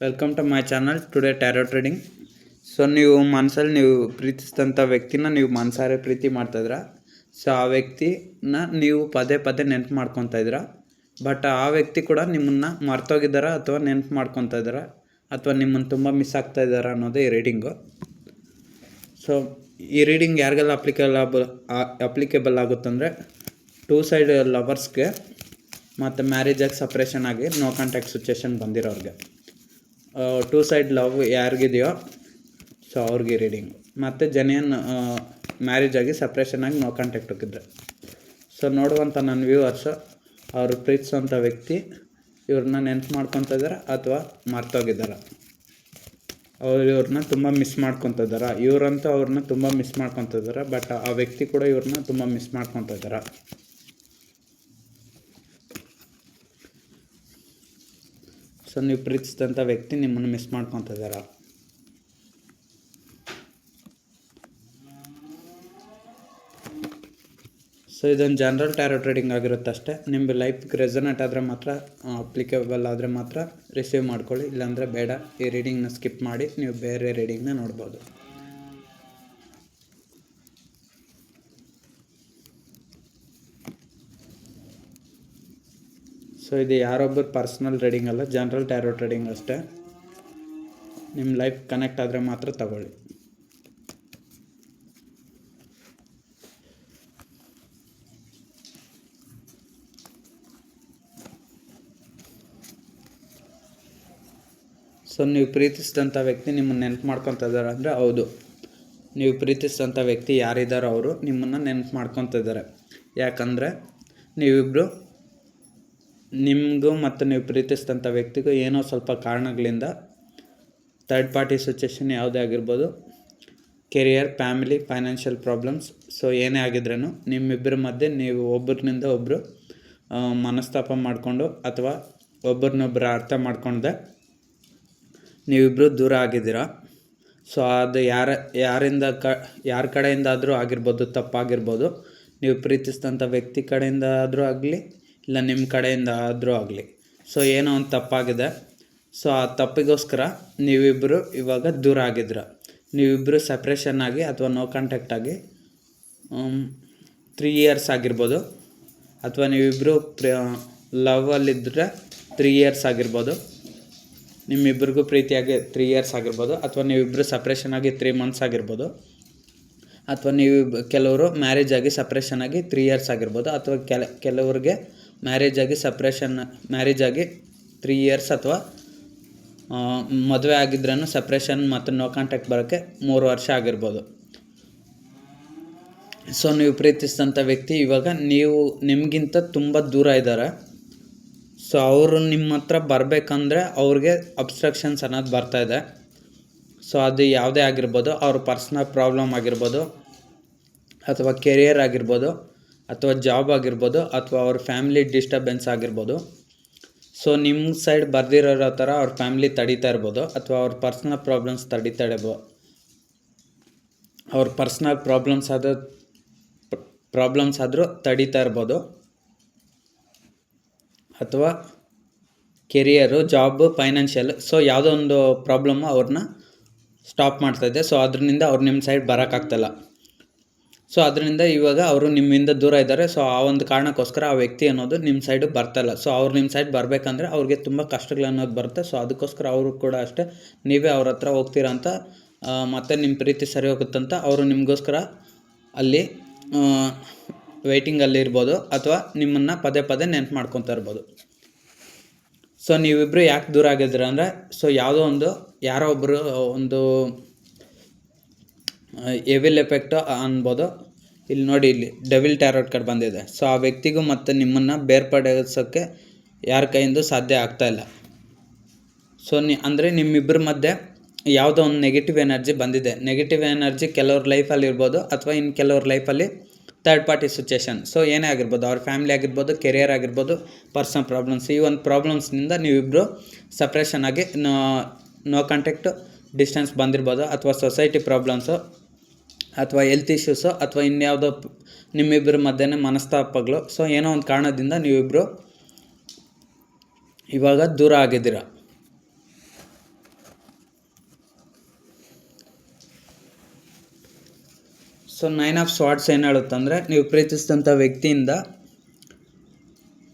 Welcome to my channel today tarot trading. So ನೀವು ಮನಸ್ಸಲ್ಲಿ ನೀವು ಪ್ರೀತಿಸಿದಂಥ ವ್ಯಕ್ತಿನ ನೀವು ಮನಸಾರೆ ಪ್ರೀತಿ ಮಾಡ್ತಾಯಿದ್ರ. ಸೊ ಆ ವ್ಯಕ್ತಿನ ನೀವು ಪದೇ ಪದೇ ನೆನಪು ಮಾಡ್ಕೊತಾ ಇದ್ದೀರಾ. ಬಟ್ ಆ ವ್ಯಕ್ತಿ ಕೂಡ ನಿಮ್ಮನ್ನು ಮರ್ತೋಗಿದ್ದಾರಾ ಅಥವಾ ನೆನಪು ಮಾಡ್ಕೊತಾ ಇದ್ದಾರಾ ಅಥವಾ ನಿಮ್ಮನ್ನು ತುಂಬ ಮಿಸ್ ಆಗ್ತಾ ಇದ್ದಾರಾ ಅನ್ನೋದೇ ಈ ರೀಡಿಂಗು. ಸೊ ಈ ರೀಡಿಂಗ್ ಯಾರಿಗೆಲ್ಲ ಅಪ್ಲಿಕೇಬಲ್ ಆಗುತ್ತಂದರೆ ಟೂ ಸೈಡ್ ಲವರ್ಸ್ಗೆ ಮತ್ತು ಮ್ಯಾರೇಜಾಗಿ ಸಪ್ರೇಷನ್ ಆಗಿ ನೋ ಕಾಂಟ್ಯಾಕ್ಟ್ ಸಿಚುವೇಶನ್ ಬಂದಿರೋರಿಗೆ, ಟೂ ಸೈಡ್ ಲವ್ ಯಾರಿಗಿದೆಯೋ ಸೊ ಅವ್ರಿಗೆ ರೀಡಿಂಗು. ಮತ್ತು ಜನಿಯನ್ ಮ್ಯಾರೇಜ್ ಆಗಿ ಸಪ್ರೇಷನ್ ಆಗಿ ನೋ ಕಾಂಟ್ಯಾಕ್ಟ್ ಹೋಗಿದ್ರೆ ಸೊ ನೋಡುವಂಥ ನನ್ನ ವ್ಯೂವರ್ಸು ಅವರು ಪ್ರೀತಿಸೋಂಥ ವ್ಯಕ್ತಿ ಇವ್ರನ್ನ ನೆನಪು ಮಾಡ್ಕೊತ ಇದ್ದಾರೆ ಅಥವಾ ಮರ್ತೋಗಿದ್ದಾರೆ, ಇವ್ರನ್ನ ತುಂಬ ಮಿಸ್ ಮಾಡ್ಕೊತ ಇದ್ದಾರೆ. ಇವರಂತೂ ಅವ್ರನ್ನ ತುಂಬ ಮಿಸ್ ಮಾಡ್ಕೊತ ಇದ್ದಾರೆ, ಬಟ್ ಆ ವ್ಯಕ್ತಿ ಕೂಡ ಇವ್ರನ್ನ ತುಂಬ ಮಿಸ್ ಮಾಡ್ಕೊತ ಇದ್ದಾರೆ. ಸೊ ನೀವು ಪ್ರೀತಿಸಿದಂಥ ವ್ಯಕ್ತಿ ನಿಮ್ಮನ್ನು ಮಿಸ್ ಮಾಡ್ಕೊತ ಇದ್ದಾರೆ. ಸೊ ಇದೊಂದು ಜನರಲ್ ಟ್ಯಾರೋ ಟ್ರೇಡಿಂಗ್ ಆಗಿರುತ್ತೆ ಅಷ್ಟೇ. ನಿಮ್ಮ ಲೈಫ್ಗೆ ರೆಸನೇಟ್ ಆದರೆ ಮಾತ್ರ, ಅಪ್ಲಿಕೇಬಲ್ ಆದರೆ ಮಾತ್ರ ರಿಸೀವ್ ಮಾಡ್ಕೊಳ್ಳಿ, ಇಲ್ಲಾಂದರೆ ಬೇಡ. ಈ ರೀಡಿಂಗ್ನ ಸ್ಕಿಪ್ ಮಾಡಿ ನೀವು ಬೇರೆ ರೀಡಿಂಗ್ನ ನೋಡ್ಬೋದು. ಸೊ ಇದು ಯಾರೊಬ್ಬರು ಪರ್ಸ್ನಲ್ ರೀಡಿಂಗ್ ಅಲ್ಲ, ಜನರಲ್ ಟ್ಯಾರೋ ಟ್ರೇಡಿಂಗ್ ಅಷ್ಟೇ. ನಿಮ್ಮ ಲೈಫ್ ಕನೆಕ್ಟ್ ಆದರೆ ಮಾತ್ರ ತಗೊಳ್ಳಿ. ಸೊ ನೀವು ಪ್ರೀತಿಸಿದಂಥ ವ್ಯಕ್ತಿ ನಿಮ್ಮನ್ನು ನೆನಪು ಮಾಡ್ಕೊತ ಇದ್ದಾರೆ ಅಂದರೆ ಹೌದು, ನೀವು ಪ್ರೀತಿಸಿದಂಥ ವ್ಯಕ್ತಿ ಯಾರಿದ್ದಾರೋ ಅವರು ನಿಮ್ಮನ್ನು ನೆನಪು ಮಾಡ್ಕೊತ ಇದ್ದಾರೆ. ಯಾಕಂದರೆ ನೀವಿಬ್ಬರು, ನಿಮಗೂ ಮತ್ತು ನೀವು ಪ್ರೀತಿಸಿದಂಥ ವ್ಯಕ್ತಿಗೂ ಏನೋ ಸ್ವಲ್ಪ ಕಾರಣಗಳಿಂದ ಥರ್ಡ್ ಪಾರ್ಟಿ ಸಿಚುವೇಶನ್ ಯಾವುದೇ ಆಗಿರ್ಬೋದು, career, family, financial problems, so ಏನೇ ಆಗಿದ್ರೂ ನಿಮ್ಮಿಬ್ಬರ ಮಧ್ಯೆ ನೀವು ಒಬ್ಬರಿನಿಂದ ಒಬ್ಬರು ಮನಸ್ತಾಪ ಮಾಡಿಕೊಂಡು ಅಥವಾ ಒಬ್ಬರನ್ನೊಬ್ಬರು ಅರ್ಥ ಮಾಡ್ಕೊಂಡೆ ನೀವಿಬ್ಬರು ದೂರ ಆಗಿದ್ದೀರಾ. ಸೊ ಅದು ಯಾರ ಕಡೆಯಿಂದಾದರೂ ಆಗಿರ್ಬೋದು, ತಪ್ಪಾಗಿರ್ಬೋದು. ನೀವು ಪ್ರೀತಿಸಿದಂಥ ವ್ಯಕ್ತಿ ಕಡೆಯಿಂದ ಆದರೂ ಆಗಲಿ, ಇಲ್ಲ ನಿಮ್ಮ ಕಡೆಯಿಂದ ಆದರೂ ಆಗಲಿ. ಸೊ ಏನೋ ಒಂದು ತಪ್ಪಾಗಿದೆ. ಸೊ ಆ ತಪ್ಪಿಗೋಸ್ಕರ ನೀವಿಬ್ಬರು ಇವಾಗ ದೂರ ಆಗಿದ್ದೀರ. ನೀವಿಬ್ಬರು ಸಪ್ರೇಷನ್ ಆಗಿ ಅಥವಾ ನೋ ಕಾಂಟ್ಯಾಕ್ಟ್ ಆಗಿ 3 ಇಯರ್ಸ್ ಆಗಿರ್ಬೋದು, ಅಥವಾ ನೀವಿಬ್ಬರು ಲವಲ್ಲಿದ್ದರೆ 3 ಇಯರ್ಸ್ ಆಗಿರ್ಬೋದು, ನಿಮ್ಮಿಬ್ಬರಿಗೂ ಪ್ರೀತಿಯಾಗಿ 3 ಇಯರ್ಸ್ ಆಗಿರ್ಬೋದು, ಅಥವಾ ನೀವಿಬ್ಬರು ಸಪ್ರೇಷನ್ ಆಗಿ 3 ಮಂತ್ಸ್ ಆಗಿರ್ಬೋದು, ಅಥವಾ ನೀವು ಕೆಲವರು ಮ್ಯಾರೇಜ್ ಆಗಿ ಸಪ್ರೇಷನ್ ಆಗಿ 3 ಇಯರ್ಸ್ ಆಗಿರ್ಬೋದು, ಅಥವಾ ಕೆಲವ್ರಿಗೆ ಮ್ಯಾರೇಜ್ ಆಗಿ 3 ಇಯರ್ಸ್ ಅಥವಾ ಮದುವೆ ಆಗಿದ್ರೂ ಸಪ್ರೇಷನ್ ಮತ್ತು ನೋ ಕಾಂಟ್ಯಾಕ್ಟ್ ಬರೋಕ್ಕೆ 3 ವರ್ಷ ಆಗಿರ್ಬೋದು. ಸೊ ನೀವು ಪ್ರೀತಿಸಿದಂಥ ವ್ಯಕ್ತಿ ಇವಾಗ ನಿಮಗಿಂತ ತುಂಬ ದೂರ ಇದ್ದಾರೆ. ಸೊ ಅವರು ನಿಮ್ಮ ಹತ್ರ ಬರಬೇಕಂದ್ರೆ ಅವ್ರಿಗೆ ಅಬ್ಸ್ಟ್ರಕ್ಷನ್ಸ್ ಅನ್ನೋದು ಬರ್ತಾಯಿದೆ. ಸೊ ಅದು ಯಾವುದೇ ಆಗಿರ್ಬೋದು, ಅವ್ರ ಪರ್ಸ್ನಲ್ ಪ್ರಾಬ್ಲಮ್ ಆಗಿರ್ಬೋದು, ಅಥವಾ ಕೆರಿಯರ್ ಆಗಿರ್ಬೋದು, ಅಥವಾ ಜಾಬ್ ಆಗಿರ್ಬೋದು, ಅಥವಾ ಅವ್ರ ಫ್ಯಾಮಿಲಿ ಡಿಸ್ಟರ್ಬೆನ್ಸ್ ಆಗಿರ್ಬೋದು. ಸೊ ನಿಮ್ಮ ಸೈಡ್ ಬರ್ದಿರೋ ಥರ ಅವ್ರ ಫ್ಯಾಮಿಲಿ ತಡೀತಾ ಇರ್ಬೋದು, ಅಥವಾ ಅವ್ರ ಪರ್ಸ್ನಲ್ ಪ್ರಾಬ್ಲಮ್ಸ್ ಅವ್ರ ಪರ್ಸ್ನಲ್ ಪ್ರಾಬ್ಲಮ್ಸ್ ಆದರೂ ತಡೀತಾ ಇರ್ಬೋದು, ಅಥವಾ ಕೆರಿಯರು, ಜಾಬು, ಫೈನಾನ್ಷಿಯಲ್, ಸೊ ಯಾವುದೋ ಒಂದು ಪ್ರಾಬ್ಲಮ್ಮು ಅವ್ರನ್ನ ಸ್ಟಾಪ್ ಮಾಡ್ತಾಯಿದೆ. ಸೊ ಅದರಿಂದ ಅವ್ರು ನಿಮ್ಮ ಸೈಡ್ ಬರೋಕ್ಕಾಗ್ತಾಯಿಲ್ಲ. ಸೊ ಅದರಿಂದ ಇವಾಗ ಅವರು ನಿಮ್ಮಿಂದ ದೂರ ಇದ್ದಾರೆ. ಸೊ ಆ ಒಂದು ಕಾರಣಕ್ಕೋಸ್ಕರ ಆ ವ್ಯಕ್ತಿ ಅನ್ನೋದು ನಿಮ್ಮ ಸೈಡು ಬರ್ತಾಯಿಲ್ಲ. ಸೊ ಅವ್ರು ನಿಮ್ಮ ಸೈಡ್ ಬರಬೇಕಂದ್ರೆ ಅವ್ರಿಗೆ ತುಂಬ ಕಷ್ಟಗಳು ಅನ್ನೋದು ಬರುತ್ತೆ. ಸೊ ಅದಕ್ಕೋಸ್ಕರ ಅವರು ಕೂಡ ಅಷ್ಟೇ, ನೀವೇ ಅವ್ರ ಹತ್ರ ಹೋಗ್ತೀರಾ ಅಂತ ಮತ್ತು ನಿಮ್ಮ ಪ್ರೀತಿ ಸರಿ ಹೋಗುತ್ತಂತ ಅವರು ನಿಮಗೋಸ್ಕರ ಅಲ್ಲಿ ವೆಯ್ಟಿಂಗಲ್ಲಿ ಇರ್ಬೋದು, ಅಥವಾ ನಿಮ್ಮನ್ನು ಪದೇ ಪದೇ ನೆನಪು ಮಾಡ್ಕೊತಾ ಇರ್ಬೋದು. ಸೊ ನೀವಿಬ್ಬರು ಯಾಕೆ ದೂರ ಆಗಿದ್ದೀರ ಅಂದರೆ, ಸೊ ಯಾವುದೋ ಯಾರೋ ಒಬ್ಬರು ಒಂದು ಎವಿಲ್ ಎಫೆಕ್ಟು ಅನ್ಬೋದು. ಇಲ್ಲಿ ನೋಡಿ, ಇಲ್ಲಿ ಡೆವಿಲ್ ಟ್ಯಾರೋಟ್ ಕಾರ್ಡ್ ಬಂದಿದೆ. ಸೊ ಆ ವ್ಯಕ್ತಿಗೂ ಮತ್ತು ನಿಮ್ಮನ್ನು ಬೇರ್ಪಡಿಸೋಕ್ಕೆ ಯಾರ ಕೈಯಿಂದ ಸಾಧ್ಯ ಆಗ್ತಾಯಿಲ್ಲ. ಸೊ ಅಂದರೆ ನಿಮ್ಮಿಬ್ಬರ ಮಧ್ಯೆ ಯಾವುದೋ ಒಂದು ನೆಗೆಟಿವ್ ಎನರ್ಜಿ ಬಂದಿದೆ. ನೆಗೆಟಿವ್ ಎನರ್ಜಿ ಕೆಲವ್ರ ಲೈಫಲ್ಲಿ ಇರ್ಬೋದು, ಅಥವಾ ಇನ್ನು ಕೆಲವ್ರ ಲೈಫಲ್ಲಿ ಥರ್ಡ್ ಪಾರ್ಟಿ ಸಿಚುವೇಶನ್. ಸೊ ಏನೇ ಆಗಿರ್ಬೋದು, ಅವ್ರ ಫ್ಯಾಮಿಲಿ ಆಗಿರ್ಬೋದು, ಕೆರಿಯರ್ ಆಗಿರ್ಬೋದು, ಪರ್ಸನಲ್ ಪ್ರಾಬ್ಲಮ್ಸ್. ಈ ಒಂದು ಪ್ರಾಬ್ಲಮ್ಸ್ನಿಂದ ನೀವಿಬ್ಬರು ಸಪ್ರೇಷನ್ ಆಗಿ ನೋ ಕಾಂಟ್ಯಾಕ್ಟು, ಡಿಸ್ಟೆನ್ಸ್ ಬಂದಿರ್ಬೋದು, ಅಥವಾ ಸೊಸೈಟಿ ಪ್ರಾಬ್ಲಮ್ಸು, ಅಥವಾ ಹೆಲ್ತ್ ಇಶ್ಯೂಸು, ಅಥವಾ ಇನ್ಯಾವುದೋ ನಿಮ್ಮಿಬ್ಬರ ಮಧ್ಯೆ ಮನಸ್ತಾಪಗಳು. ಸೊ ಏನೋ ಒಂದು ಕಾರಣದಿಂದ ನೀವಿಬ್ಬರು ಇವಾಗ ದೂರ ಆಗಿದ್ದೀರ. ಸೊ 9 ಆಫ್ ಸ್ವಾರ್ಡ್ಸ್ ಏನು ಹೇಳುತ್ತಂದರೆ, ನೀವು ಪ್ರೀತಿಸಿದಂಥ ವ್ಯಕ್ತಿಯಿಂದ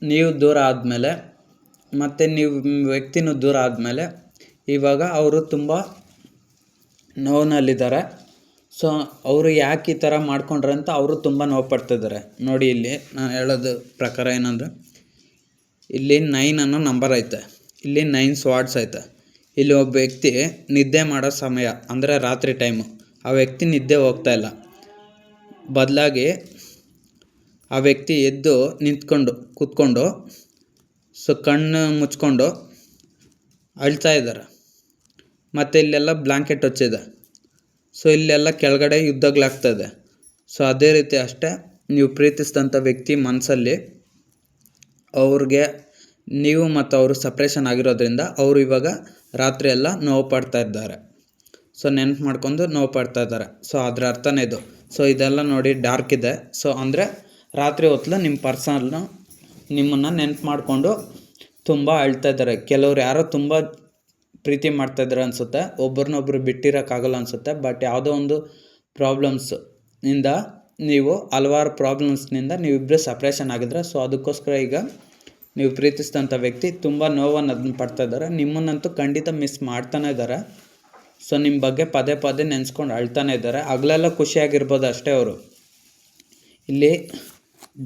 ನೀವು ದೂರ ಆದಮೇಲೆ, ಮತ್ತು ನೀವು ವ್ಯಕ್ತಿನೂ ದೂರ ಆದಮೇಲೆ ಇವಾಗ ಅವರು ತುಂಬ ನೋವಿನಲ್ಲಿದ್ದಾರೆ. ಸೊ ಅವರು ಯಾಕೆ ಈ ಥರ ಮಾಡ್ಕೊಂಡ್ರೆ ಅಂತ ಅವರು ತುಂಬ ನೋವು ಪಡ್ತಿದ್ದಾರೆ. ನೋಡಿ, ಇಲ್ಲಿ ನಾನು ಹೇಳೋದು ಪ್ರಕಾರ ಏನಂದರೆ, ಇಲ್ಲಿ 9 ಅನ್ನೋ ನಂಬರ್ ಐತೆ, ಇಲ್ಲಿ 9 ಸ್ವಾರ್ಡ್ಸ್ ಐತೆ. ಇಲ್ಲಿ ಒಬ್ಬ ವ್ಯಕ್ತಿ ನಿದ್ದೆ ಮಾಡೋ ಸಮಯ ಅಂದರೆ ರಾತ್ರಿ ಟೈಮು, ಆ ವ್ಯಕ್ತಿ ನಿದ್ದೆ ಹೋಗ್ತಾಯಿಲ್ಲ. ಬದಲಾಗಿ ಆ ವ್ಯಕ್ತಿ ಎದ್ದು ಕೂತ್ಕೊಂಡು ಸೊ ಕಣ್ಣು ಮುಚ್ಕೊಂಡು ಅಳ್ತಾ ಇದ್ದಾರೆ. ಮತ್ತು ಇಲ್ಲೆಲ್ಲ ಬ್ಲ್ಯಾಂಕೆಟ್ ಹೊಚ್ಚಿದೆ. ಸೊ ಇಲ್ಲೆಲ್ಲ ಕೆಳಗಡೆ ಯುದ್ಧಗಳಾಗ್ತದೆ. ಸೊ ಅದೇ ರೀತಿ ಅಷ್ಟೇ ನೀವು ಪ್ರೀತಿಸಿದಂಥ ವ್ಯಕ್ತಿ ಮನಸ್ಸಲ್ಲಿ ಅವ್ರಿಗೆ ನೀವು ಮತ್ತು ಅವರು ಸಪ್ರೇಷನ್ ಆಗಿರೋದ್ರಿಂದ ಅವರು ಇವಾಗ ರಾತ್ರಿ ಎಲ್ಲ ನೋವು ಪಡ್ತಾ ಇದ್ದಾರೆ. ಸೊ ನೆನಪು ಮಾಡ್ಕೊಂಡು ನೋವು ಪಡ್ತಾ ಇದ್ದಾರೆ. ಸೊ ಅದರ ಅರ್ಥನೇ ಇದು. ಸೊ ಇದೆಲ್ಲ ನೋಡಿ ಡಾರ್ಕ್ ಇದೆ. ಸೊ ಅಂದರೆ ರಾತ್ರಿ ಹೊತ್ತು ನಿಮ್ಮ ಪರ್ಸನಲ್ನ ನಿಮ್ಮನ್ನು ನೆನಪು ಮಾಡಿಕೊಂಡು ತುಂಬ ಅಳ್ತಾ ಇದ್ದಾರೆ. ಕೆಲವ್ರು ಯಾರೋ ತುಂಬ ಪ್ರೀತಿ ಮಾಡ್ತಾಯಿದ್ದಾರೆ ಅನಿಸುತ್ತೆ, ಒಬ್ರನ್ನೊಬ್ರು ಬಿಟ್ಟಿರೋಕ್ಕಾಗಲ್ಲ ಅನಿಸುತ್ತೆ. ಬಟ್ ಯಾವುದೋ ಒಂದು ಪ್ರಾಬ್ಲಮ್ಸಿಂದ ನೀವು ಹಲವಾರು ಪ್ರಾಬ್ಲಮ್ಸ್ನಿಂದ ನೀವಿಬ್ಬರು ಸಪ್ರೇಷನ್ ಆಗಿದ್ರೆ, ಸೊ ಅದಕ್ಕೋಸ್ಕರ ಈಗ ನೀವು ಪ್ರೀತಿಸಿದಂಥ ವ್ಯಕ್ತಿ ತುಂಬ ನೋವನ್ನು ಅದನ್ನು ಪಡ್ತಾ ಇದ್ದಾರೆ. ನಿಮ್ಮನ್ನಂತೂ ಖಂಡಿತ ಮಿಸ್ ಮಾಡ್ತಾನೆ ಇದ್ದಾರೆ. ಸೊ ನಿಮ್ಮ ಬಗ್ಗೆ ಪದೇ ಪದೇ ನೆನೆಸ್ಕೊಂಡು ಅಳ್ತಾನೆ ಇದ್ದಾರೆ. ಹಗಲೆಲ್ಲ ಖುಷಿಯಾಗಿರ್ಬೋದು ಅಷ್ಟೇ. ಅವರು ಇಲ್ಲಿ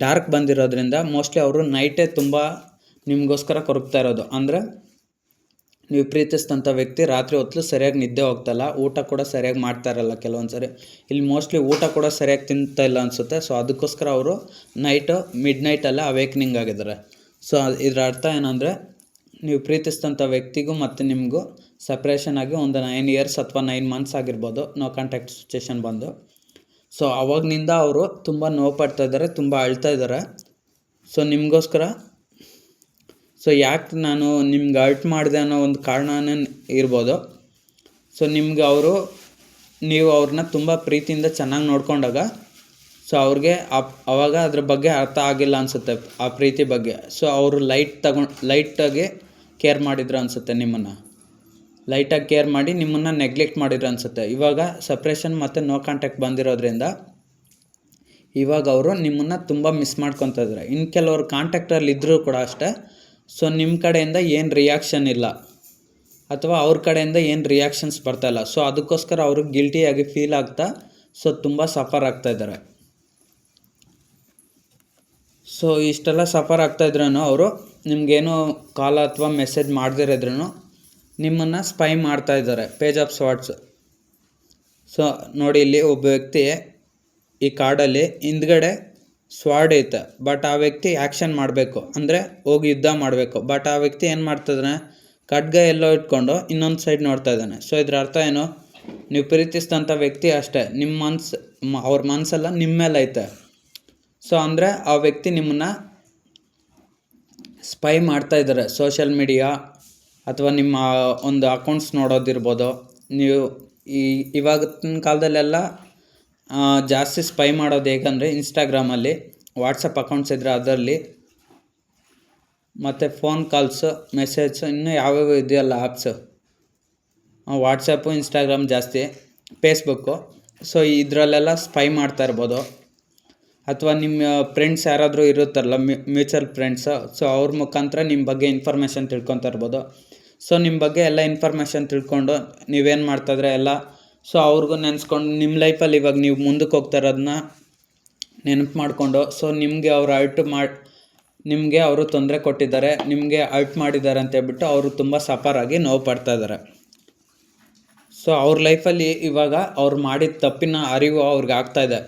ಡಾರ್ಕ್ ಬಂದಿರೋದ್ರಿಂದ ಮೋಸ್ಟ್ಲಿ ಅವರು ನೈಟೇ ತುಂಬ ನಿಮಗೋಸ್ಕರ ಕೊರಗ್ತಾ ಇರೋದು. ಅಂದರೆ ನೀವು ಪ್ರೀತಿಸಿದಂಥ ವ್ಯಕ್ತಿ ರಾತ್ರಿ ಹೊತ್ತು ಸರಿಯಾಗಿ ನಿದ್ದೆ ಹೋಗ್ತಾಯಿಲ್ಲ, ಊಟ ಕೂಡ ಸರಿಯಾಗಿ ಮಾಡ್ತಾ ಇರಲ್ಲ ಕೆಲವೊಂದು ಸರಿ. ಇಲ್ಲಿ ಮೋಸ್ಟ್ಲಿ ಊಟ ಕೂಡ ಸರಿಯಾಗಿ ತಿಂತಾ ಇಲ್ಲ ಅನಿಸುತ್ತೆ. ಸೊ ಅದಕ್ಕೋಸ್ಕರ ಅವರು ಮಿಡ್ ನೈಟಲ್ಲೇ ಅವೇಕ್ನಿಂಗ್ ಆಗಿದ್ದಾರೆ. ಸೊ ಇದರ ಅರ್ಥ ಏನಂದರೆ, ನೀವು ಪ್ರೀತಿಸಿದಂಥ ವ್ಯಕ್ತಿಗೂ ಮತ್ತು ನಿಮಗೂ ಸಪ್ರೇಷನ್ ಆಗಿ ಒಂದು 9 ಇಯರ್ಸ್ ಅಥವಾ 9 ಮಂತ್ಸ್ ಆಗಿರ್ಬೋದು, ನೋ ಕಾಂಟ್ಯಾಕ್ಟ್ ಸಿಚುವೇಶನ್ ಬಂದು. ಸೊ ಅವಾಗನಿಂದ ಅವರು ತುಂಬ ನೋವು ಪಡ್ತಾ ಇದ್ದಾರೆ, ತುಂಬ ಅಳ್ತಾ ಇದ್ದಾರೆ. ಸೊ ನಿಮಗೋಸ್ಕರ ಸೊ ಯಾಕೆ ನಾನು ನಿಮ್ಗೆ ಹರ್ಟ್ ಮಾಡಿದೆ ಅನ್ನೋ ಒಂದು ಕಾರಣನೇ ಇರ್ಬೋದು. ಸೊ ನಿಮ್ಗೆ ನೀವು ಅವ್ರನ್ನ ತುಂಬ ಪ್ರೀತಿಯಿಂದ ಚೆನ್ನಾಗಿ ನೋಡ್ಕೊಂಡಾಗ ಸೊ ಅವ್ರಿಗೆ ಅವಾಗ ಅದ್ರ ಬಗ್ಗೆ ಅರ್ಥ ಆಗಿಲ್ಲ ಅನಿಸುತ್ತೆ, ಆ ಪ್ರೀತಿ ಬಗ್ಗೆ. ಸೊ ಅವರು ಲೈಟಾಗಿ ಕೇರ್ ಮಾಡಿದ್ರು ಅನಿಸುತ್ತೆ, ನಿಮ್ಮನ್ನು ಲೈಟಾಗಿ ಕೇರ್ ಮಾಡಿ ನಿಮ್ಮನ್ನು ನೆಗ್ಲೆಕ್ಟ್ ಮಾಡಿದ್ರು ಅನಿಸುತ್ತೆ. ಇವಾಗ ಸಪ್ರೇಷನ್ ಮತ್ತು ನೋ ಕಾಂಟ್ಯಾಕ್ಟ್ ಬಂದಿರೋದ್ರಿಂದ ಇವಾಗ ಅವರು ನಿಮ್ಮನ್ನು ತುಂಬ ಮಿಸ್ ಮಾಡ್ಕೊತಾ ಇದ್ದಾರೆ. ಇನ್ನು ಕೆಲವರು ಕಾಂಟ್ಯಾಕ್ಟಲ್ಲಿ ಇದ್ದರೂ ಕೂಡ ಅಷ್ಟೇ. ಸೊ ನಿಮ್ಮ ಕಡೆಯಿಂದ ಏನು ರಿಯಾಕ್ಷನ್ ಇಲ್ಲ, ಅಥವಾ ಅವ್ರ ಕಡೆಯಿಂದ ಏನು ರಿಯಾಕ್ಷನ್ಸ್ ಬರ್ತಾಯಿಲ್ಲ. ಸೊ ಅದಕ್ಕೋಸ್ಕರ ಅವರು ಗಿಲ್ಟಿಯಾಗಿ ಫೀಲ್ ಆಗ್ತಾ ಸೊ ತುಂಬ ಸಫರ್ ಆಗ್ತಾಯಿದ್ದಾರೆ. ಸೊ ಇಷ್ಟೆಲ್ಲ ಸಫರ್ ಆಗ್ತಾಯಿದ್ರೂ ಅವರು ನಿಮಗೇನು ಕಾಲ್ ಅಥವಾ ಮೆಸೇಜ್ ಮಾಡದಿರೋದ್ರೂ ನಿಮ್ಮನ್ನು ಸ್ಪೈ ಮಾಡ್ತಾಯಿದ್ದಾರೆ. Page of ಸ್ವಾರ್ಡ್ಸ್. ಸೊ ನೋಡಿ, ಇಲ್ಲಿ ಒಬ್ಬ ವ್ಯಕ್ತಿ ಈ ಕಾರ್ಡಲ್ಲಿ ಹಿಂದ್ಗಡೆ ಸ್ವಾರ್ಡ್ ಐತೆ, ಬಟ್ ಆ ವ್ಯಕ್ತಿ ಆ್ಯಕ್ಷನ್ ಮಾಡಬೇಕು, ಅಂದರೆ ಹೋಗಿ ಯುದ್ಧ ಮಾಡಬೇಕು. ಬಟ್ ಆ ವ್ಯಕ್ತಿ ಏನು ಮಾಡ್ತಿದ್ದಾನೆ, ಖಡ್ಗ ಎಲ್ಲೋ ಇಟ್ಕೊಂಡು ಇನ್ನೊಂದು ಸೈಡ್ ನೋಡ್ತಾ ಇದ್ದಾನೆ. ಸೊ ಇದ್ರ ಅರ್ಥ ಏನು, ನೀವು ಪ್ರೀತಿಸಿದಂಥ ವ್ಯಕ್ತಿ ಅಷ್ಟೇ, ನಿಮ್ಮ ಅವ್ರ ಮನಸ್ಸೆಲ್ಲ ನಿಮ್ಮ ಮೇಲೆ ಐತೆ. ಸೊ ಅಂದರೆ ಆ ವ್ಯಕ್ತಿ ನಿಮ್ಮನ್ನು ಸ್ಪೈ ಮಾಡ್ತಾ ಇದ್ದಾರೆ. ಸೋಷಿಯಲ್ ಮೀಡಿಯಾ ಅಥವಾ ನಿಮ್ಮ ಒಂದು ಅಕೌಂಟ್ಸ್ ನೋಡೋದಿರ್ಬೋದು. ನೀವು ಇವಾಗಿನ ಕಾಲದಲ್ಲೆಲ್ಲ ಜಾಸ್ತಿ ಸ್ಪೈ ಮಾಡೋದು ಹೇಗಂದರೆ, ಇನ್ಸ್ಟಾಗ್ರಾಮಲ್ಲಿ ವಾಟ್ಸಪ್ ಅಕೌಂಟ್ಸ್ ಇದ್ದರೆ ಅದರಲ್ಲಿ, ಮತ್ತು ಫೋನ್ ಕಾಲ್ಸು, ಮೆಸೇಜು, ಇನ್ನೂ ಯಾವ್ಯಾವ ಇದೆಯಲ್ಲ ಆ್ಯಪ್ಸು, ವಾಟ್ಸಪ್ಪು, ಇನ್ಸ್ಟಾಗ್ರಾಮ್ ಜಾಸ್ತಿ, ಫೇಸ್ಬುಕ್ಕು. ಸೊ ಇದರಲ್ಲೆಲ್ಲ ಸ್ಪೈ ಮಾಡ್ತಾ ಇರ್ಬೋದು. ಅಥವಾ ನಿಮ್ಮ ಫ್ರೆಂಡ್ಸ್ ಯಾರಾದರೂ ಇರುತ್ತಾರಲ್ಲ, ಮ್ಯೂಚುವಲ್ ಫ್ರೆಂಡ್ಸು, ಸೊ ಅವ್ರ ಮುಖಾಂತರ ನಿಮ್ಮ ಬಗ್ಗೆ ಇನ್ಫಾರ್ಮೇಷನ್ ತಿಳ್ಕೊತಾ ಇರ್ಬೋದು. ಸೊ ನಿಮ್ಮ ಬಗ್ಗೆ ಎಲ್ಲ ಇನ್ಫಾರ್ಮೇಷನ್ ತಿಳ್ಕೊಂಡು ನೀವೇನು ಮಾಡ್ತಾಯಿದ್ರೆ ಎಲ್ಲ ಸೊ ಅವ್ರಿಗೂ ನೆನೆಸ್ಕೊಂಡು ನಿಮ್ಮ ಲೈಫಲ್ಲಿ ಇವಾಗ ನೀವು ಮುಂದಕ್ಕೆ ಹೋಗ್ತಾ ಇರೋದನ್ನ ನೆನಪು ಮಾಡಿಕೊಂಡು, ಸೊ ನಿಮಗೆ ಅವರು ತೊಂದರೆ ಕೊಟ್ಟಿದ್ದಾರೆ, ನಿಮಗೆ ಹರ್ಟ್ ಮಾಡಿದ್ದಾರೆ ಅಂತ ಹೇಳ್ಬಿಟ್ಟು ಅವರು ತುಂಬ ಸಫರಾಗಿ ನೋವು ಪಡ್ತಾ ಇದ್ದಾರೆ. ಸೊ ಅವ್ರ ಲೈಫಲ್ಲಿ ಇವಾಗ ಅವ್ರು ಮಾಡಿದ ತಪ್ಪಿನ ಅರಿವು ಅವ್ರಿಗೆ ಆಗ್ತಾಯಿದೆ.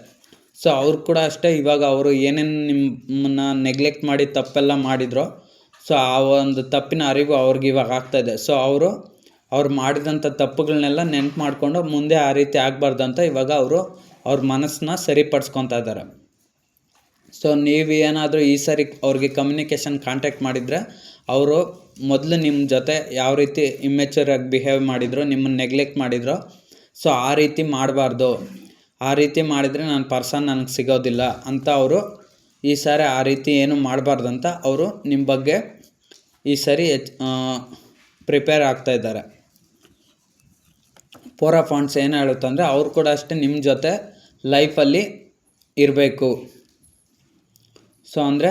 ಸೊ ಅವ್ರು ಕೂಡ ಅಷ್ಟೇ, ಇವಾಗ ಅವರು ಏನೇನು ನಿಮ್ಮನ್ನು ನೆಗ್ಲೆಕ್ಟ್ ಮಾಡಿ ತಪ್ಪೆಲ್ಲ ಮಾಡಿದ್ರು, ಸೊ ಆ ಒಂದು ತಪ್ಪಿನ ಅರಿವು ಅವ್ರಿಗೆ ಇವಾಗ ಆಗ್ತಾಯಿದೆ. ಸೊ ಅವ್ರು ಮಾಡಿದಂಥ ತಪ್ಪುಗಳನ್ನೆಲ್ಲ ನೆನಪು ಮಾಡಿಕೊಂಡು ಮುಂದೆ ಆ ರೀತಿ ಆಗಬಾರ್ದು ಅಂತ ಇವಾಗ ಅವ್ರ ಮನಸ್ಸನ್ನ ಸರಿಪಡಿಸ್ಕೊತಾ ಇದ್ದಾರೆ. ಸೊ ನೀವು ಏನಾದರೂ ಈ ಸರಿ ಅವ್ರಿಗೆ ಕಮ್ಯುನಿಕೇಷನ್ ಕಾಂಟ್ಯಾಕ್ಟ್ ಮಾಡಿದರೆ, ಅವರು ಮೊದಲು ನಿಮ್ಮ ಜೊತೆ ಯಾವ ರೀತಿ ಇಮ್ಮೆಚೂರಾಗಿ ಬಿಹೇವ್ ಮಾಡಿದ್ರು, ನಿಮ್ಮನ್ನು ನೆಗ್ಲೆಕ್ಟ್ ಮಾಡಿದ್ರು, ಸೊ ಆ ರೀತಿ ಮಾಡಬಾರ್ದು, ಆ ರೀತಿ ಮಾಡಿದರೆ ನನ್ನ ಪರ್ಸನ್ ನನಗೆ ಸಿಗೋದಿಲ್ಲ ಅಂತ ಅವರು ಈ ಸಾರಿ ಆ ರೀತಿ ಏನು ಮಾಡಬಾರ್ದು ಅಂತ ಅವರು ನಿಮ್ಮ ಬಗ್ಗೆ ಈ ಸರಿ ಪ್ರಿಪೇರ್ ಆಗ್ತಾಯಿದ್ದಾರೆ. ಫೋರ್ ಆಫ್ ವಾಂಡ್ಸ್ ಏನು ಹೇಳುತ್ತಂದರೆ, ಅವ್ರು ಕೂಡ ಅಷ್ಟೇ ನಿಮ್ಮ ಜೊತೆ ಲೈಫಲ್ಲಿ ಇರಬೇಕು. ಸೊ ಅಂದರೆ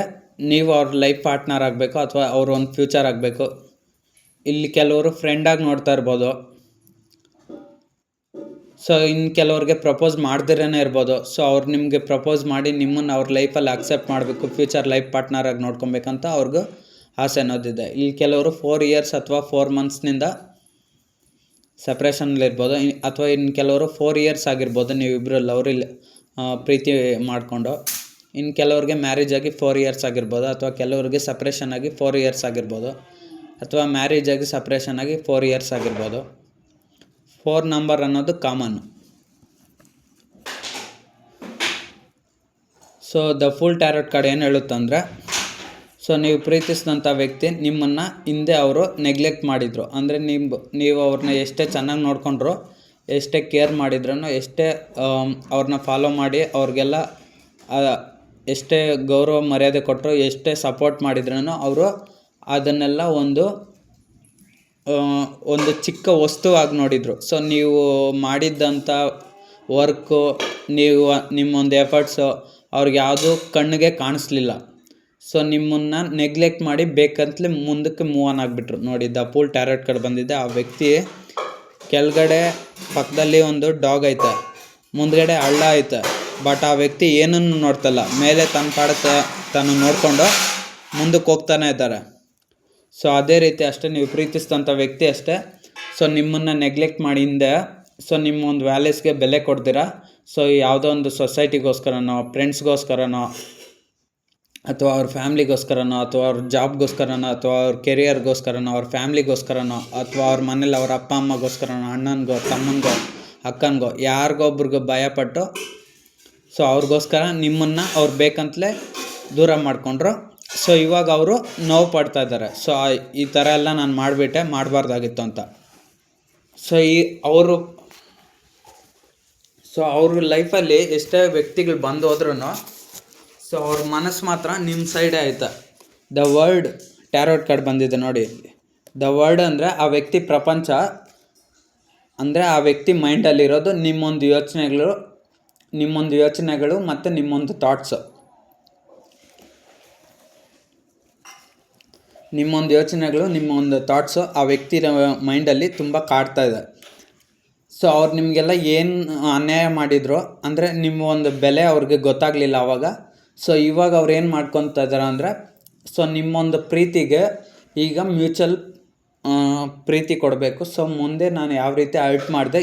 ನೀವು ಅವ್ರ ಲೈಫ್ ಪಾರ್ಟ್ನರ್ ಆಗಬೇಕು ಅಥವಾ ಅವ್ರ ಒಂದು ಫ್ಯೂಚರ್ ಆಗಬೇಕು. ಇಲ್ಲಿ ಕೆಲವರು ಫ್ರೆಂಡಾಗಿ ನೋಡ್ತಾ ಇರ್ಬೋದು. ಸೊ ಇನ್ನು ಕೆಲವ್ರಿಗೆ ಪ್ರಪೋಸ್ ಮಾಡ್ದಿರೇ ಇರ್ಬೋದು. ಸೊ ಅವ್ರು ನಿಮಗೆ ಪ್ರಪೋಸ್ ಮಾಡಿ ನಿಮ್ಮನ್ನು ಅವ್ರ ಲೈಫಲ್ಲಿ ಅಕ್ಸೆಪ್ಟ್ ಮಾಡಬೇಕು, ಫ್ಯೂಚರ್ ಲೈಫ್ ಪಾರ್ಟ್ನರಾಗಿ ನೋಡ್ಕೊಬೇಕಂತ ಅವ್ರಿಗೂ ಆಸೆ ಅನ್ನೋದಿದೆ. ಇಲ್ಲಿ ಕೆಲವರು 4 ಇಯರ್ಸ್ ಅಥವಾ 4 ಮಂತ್ಸ್ನಿಂದ ಸಪ್ರೇಷನಲ್ಲಿರ್ಬೋದು. ಅಥವಾ ಇನ್ನು ಕೆಲವರು 4 ಇಯರ್ಸ್ ಆಗಿರ್ಬೋದು ನೀವಿಬ್ಬರು ಲವ್ರಿಲ್ಲಿ ಪ್ರೀತಿ ಮಾಡಿಕೊಂಡು. ಇನ್ನು ಕೆಲವ್ರಿಗೆ ಮ್ಯಾರೇಜ್ ಆಗಿ 4 ಇಯರ್ಸ್ ಆಗಿರ್ಬೋದು, ಅಥವಾ ಕೆಲವ್ರಿಗೆ ಸಪ್ರೇಷನ್ ಆಗಿ 4 ಇಯರ್ಸ್ ಆಗಿರ್ಬೋದು, ಅಥವಾ ಮ್ಯಾರೇಜ್ ಆಗಿ ಸಪ್ರೇಷನ್ ಆಗಿ 4 ಇಯರ್ಸ್ ಆಗಿರ್ಬೋದು. 4 ನಂಬರ್ ಅನ್ನೋದು common. So the full tarot card ಏನು ಹೇಳುತ್ತಂದರೆ, ಸೊ ನೀವು ಪ್ರೀತಿಸಿದಂಥ ವ್ಯಕ್ತಿ ನಿಮ್ಮನ್ನು ಹಿಂದೆ ಅವರು ನೆಗ್ಲೆಕ್ಟ್ ಮಾಡಿದರು. ಅಂದರೆ ನೀವು ಅವ್ರನ್ನ ಎಷ್ಟೇ ಚೆನ್ನಾಗಿ ನೋಡಿಕೊಂಡ್ರು, ಎಷ್ಟೇ ಕೇರ್ ಮಾಡಿದ್ರೂ, ಎಷ್ಟೇ ಅವ್ರನ್ನ ಫಾಲೋ ಮಾಡಿ ಅವ್ರಿಗೆಲ್ಲ ಎಷ್ಟೇ ಗೌರವ ಮರ್ಯಾದೆ ಕೊಟ್ಟರು, ಎಷ್ಟೇ ಸಪೋರ್ಟ್ ಮಾಡಿದ್ರೂ ಅವರು ಅದನ್ನೆಲ್ಲ ಒಂದು ಚಿಕ್ಕ ವಸ್ತುವಾಗಿ ನೋಡಿದರು. ಸೊ ನೀವು ಮಾಡಿದ್ದಂಥ ವರ್ಕು, ನಿಮ್ಮೊಂದು ಎಫರ್ಟ್ಸು ಅವ್ರಿಗೆ ಯಾವುದೂ ಕಣ್ಣಿಗೆ ಕಾಣಿಸ್ಲಿಲ್ಲ. ಸೊ ನಿಮ್ಮನ್ನು ನೆಗ್ಲೆಕ್ಟ್ ಮಾಡಿ ಬೇಕಂತಲೇ ಮುಂದಕ್ಕೆ ಮೂವ್ ಆನ್ ಆಗಿಬಿಟ್ರು. ನೋಡಿ, ದ ಫುಲ್ ಟ್ಯಾರೋಟ್ ಕಾರ್ಡ್ ಬಂದಿದೆ. ಆ ವ್ಯಕ್ತಿ ಕೆಳಗಡೆ ಪಕ್ಕದಲ್ಲಿ ಒಂದು ಡಾಗ್ ಐತೆ, ಮುಂದ್ಗಡೆ ಹಳ್ಳ ಐತೆ. ಬಟ್ ಆ ವ್ಯಕ್ತಿ ಏನನ್ನು ನೋಡ್ತಲ್ಲ, ಮೇಲೆ ತನ್ನ ಪಾಡತ್ತೆ ತಾನು ನೋಡಿಕೊಂಡು ಮುಂದಕ್ಕೆ ಹೋಗ್ತಾನೆ ಇದ್ದಾರೆ. ಸೊ ಅದೇ ರೀತಿ ಅಷ್ಟೇ ನೀವು ಪ್ರೀತಿಸಿದಂಥ ವ್ಯಕ್ತಿ ಅಷ್ಟೇ. ಸೊ ನಿಮ್ಮನ್ನು ನೆಗ್ಲೆಕ್ಟ್ ಮಾಡಿ ಹಿಂದೆ, ಸೊ ನಿಮ್ಮ ಒಂದು ವ್ಯಾಲ್ಯೂಸ್ಗೆ ಬೆಲೆ ಕೊಡ್ತೀರಾ. ಸೊ ಯಾವುದೋ ಒಂದು ಸೊಸೈಟಿಗೋಸ್ಕರನೋ, ಫ್ರೆಂಡ್ಸ್ಗೋಸ್ಕರನೋ, ಅಥವಾ ಅವ್ರ ಫ್ಯಾಮ್ಲಿಗೋಸ್ಕರನೋ, ಅಥವಾ ಅವ್ರ ಜಾಬ್ಗೋಸ್ಕರನೋ, ಅಥವಾ ಅವ್ರ ಕೆರಿಯರ್ಗೋಸ್ಕರನೋ, ಅವ್ರ ಫ್ಯಾಮ್ಲಿಗೋಸ್ಕರನೋ, ಅಥವಾ ಅವ್ರ ಮನೇಲಿ ಅವ್ರ ಅಪ್ಪ ಅಮ್ಮಗೋಸ್ಕರನೋ, ಅಣ್ಣನಿಗೋ ತಮ್ಮನಿಗೋ ಅಕ್ಕನಿಗೋ ಯಾರಿಗೊಬ್ರಿಗೂ ಭಯಪಟ್ಟು ಸೊ ಅವ್ರಿಗೋಸ್ಕರ ನಿಮ್ಮನ್ನು ಅವ್ರು ಬೇಕಂತಲೇ ದೂರ ಮಾಡಿಕೊಂಡ್ರು. ಸೊ ಇವಾಗ ಅವರು ನೋವು ಪಡ್ತಾ ಇದ್ದಾರೆ. ಸೊ ಈ ಥರ ಎಲ್ಲ ನಾನು ಮಾಡಿಬಿಟ್ಟೆ, ಮಾಡಬಾರ್ದಾಗಿತ್ತು ಅಂತ. ಸೊ ಅವ್ರ ಲೈಫಲ್ಲಿ ಎಷ್ಟೇ ವ್ಯಕ್ತಿಗಳು ಬಂದು ಹೋದ್ರೂ ಸೊ ಅವ್ರ ಮನಸ್ಸು ಮಾತ್ರ ನಿಮ್ಮ ಸೈಡೇ ಆಯ್ತಾ. ದ ವರ್ಲ್ಡ್ ಟ್ಯಾರೋಟ್ ಕಾರ್ಡ್ ಬಂದಿದೆ ನೋಡಿ. ದ ವರ್ಲ್ಡ್ ಅಂದರೆ ಆ ವ್ಯಕ್ತಿ ಪ್ರಪಂಚ, ಅಂದರೆ ಆ ವ್ಯಕ್ತಿ ಮೈಂಡಲ್ಲಿರೋದು ನಿಮ್ಮೊಂದು ಯೋಚನೆಗಳು ಮತ್ತು ನಿಮ್ಮೊಂದು ಥಾಟ್ಸು. ನಿಮ್ಮೊಂದು ಥಾಟ್ಸು ಆ ವ್ಯಕ್ತಿ ಮೈಂಡಲ್ಲಿ ತುಂಬ ಕಾಡ್ತಾ ಇದೆ. ಸೊ ಅವ್ರು ನಿಮಗೆಲ್ಲ ಏನು ಅನ್ಯಾಯ ಮಾಡಿದ್ರು ಅಂದರೆ ನಿಮ್ಮ ಒಂದು ಬೆಲೆ ಅವ್ರಿಗೆ ಗೊತ್ತಾಗಲಿಲ್ಲ ಆವಾಗ. ಸೊ ಇವಾಗ ಅವ್ರು ಏನು ಮಾಡ್ಕೊತಾ ಇದ್ದಾರೆ ಅಂದರೆ, ಸೊ ನಿಮ್ಮೊಂದು ಪ್ರೀತಿಗೆ ಈಗ ಮ್ಯೂಚುವಲ್ ಪ್ರೀತಿ ಕೊಡಬೇಕು. ಸೊ ಮುಂದೆ ನಾನು ಯಾವ ರೀತಿ ಹರ್ಟ್ ಮಾಡಿದೆ,